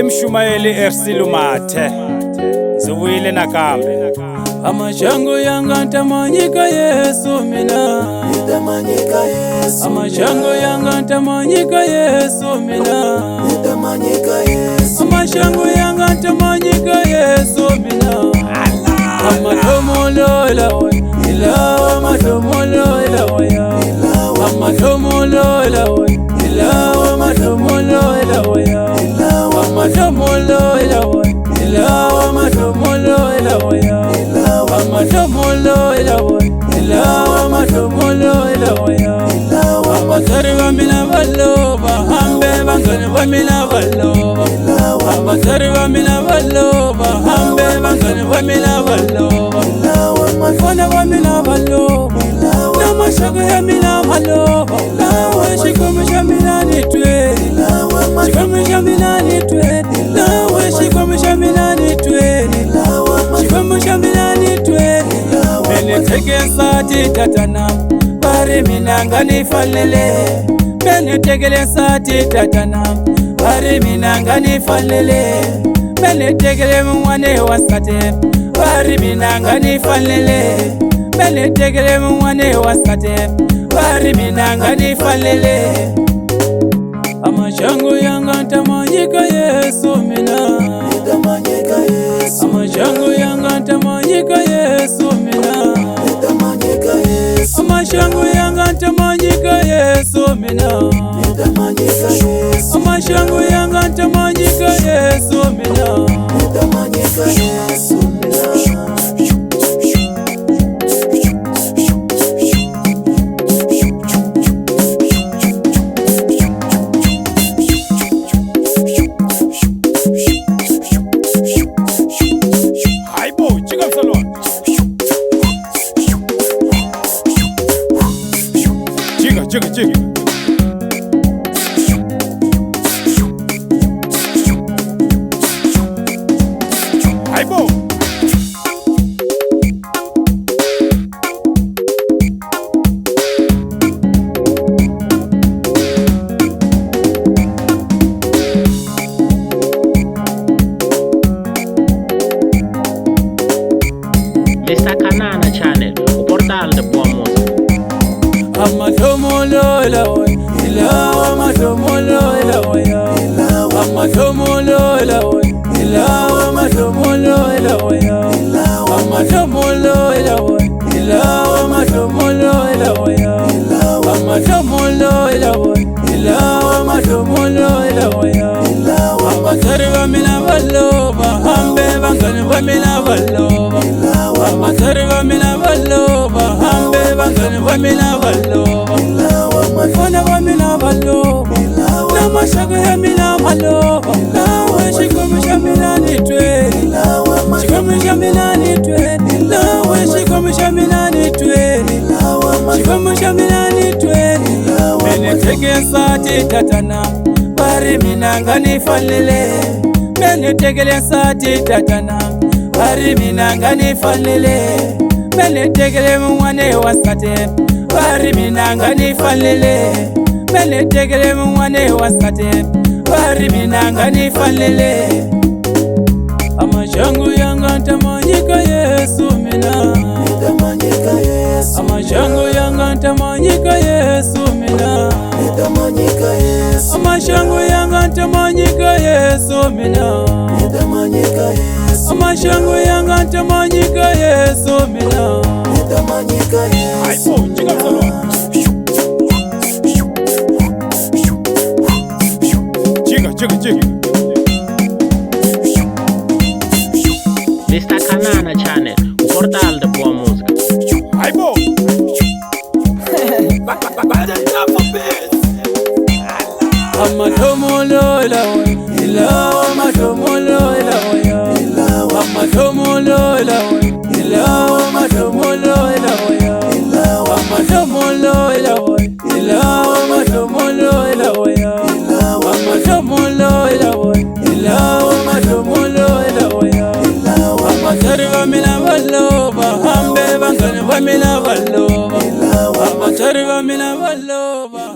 Mshumayeli Ersilumathe ziwile nakambe amashango yanga ntamanyika Yesu mina nitamanyika Yesu amashango yanga ntamanyika Yesu mina nitamanyika Yesu amashango yanga ntamanyika Yesu mina amatomolo ilawe ilawa matomolo ilawe ya amatomolo ilawe ilawa matomolo ilawe ya amatomolo ilawe ilawa matomolo ilawe ya amatomolo ilawe ilawa matomolo ilawe ya abatari bamina baloba hambe bangane bamina baloba abatari bamina baloba hambe bangane bamina baloba mafana bamina baloba namashago yamina baloba nawe shikomo shamina nitwe shikomo shamina nitwe nawe shikomo shamina nitwe shikomo shamina nitwe mene tekesati tatana bari minanga nifalele mene tekelesati tatana bari minanga nifalele mene tekele mwane wasate bari minanga nifalele mene tekele mwane wasate bari minanga nifalele amashango yanga ntamanyika Yesu mina nitamanyika Yesu amashango yanga ntamanyika Yesu mina nitamanyika Yesu amashango yanga ntamanyika Yesu mina nitamanyika Yesu amashango yanga ntamanyika Yesu mina nitamanyika Yesu haibo chika msalwa chika haibo Mr. Kanana Channel, o portal de boa música. amatomolo ilawe ilawa matomolo ilawe ya amatomolo ilawe ilawa matomolo ilawe ya amatomolo ilawe ilawa matomolo ilawe ya amatomolo ilawe ilawa matomolo ilawe ya abatari bamina baloba hambe bangane bamina baloba abatari bamina baloba hambe bangane bamina baloba mafana bamina baloba namashago yamina baloba nawe shikomo shamina nitwe shikomo shamina nitwe nawe shikomo shamina nitwe shikomo shamina nitwe mene tekesati tatana bari minanga nifalele mene tekelesati tatana bari minanga nifalele mene tekele mwane wasate bari minanga nifalele mene tekele mwane wasate bari minanga nifalele amashango yanga ntamanyika Yesu mina nitamanyika Yesu amashango yanga ntamanyika Yesu mina nitamanyika Yesu amashango yanga ntamanyika Yesu mina nitamanyika Yesu amashango yanga ntamanyika Yesu mina nitamanyika Yesu haibo chika msalwa chika Mr. Kanana Channel, o portal de boa música. haibo amatomolo ilawe ilawa matomolo ilawe ya amatomolo ilawe ilawa matomolo ilawe ya amatomolo ilawe ilawa matomolo ilawe ya amatomolo ilawe ilawa matomolo ilawe ya abatari bamina baloba hambe bangane bamina baloba abatari bamina baloba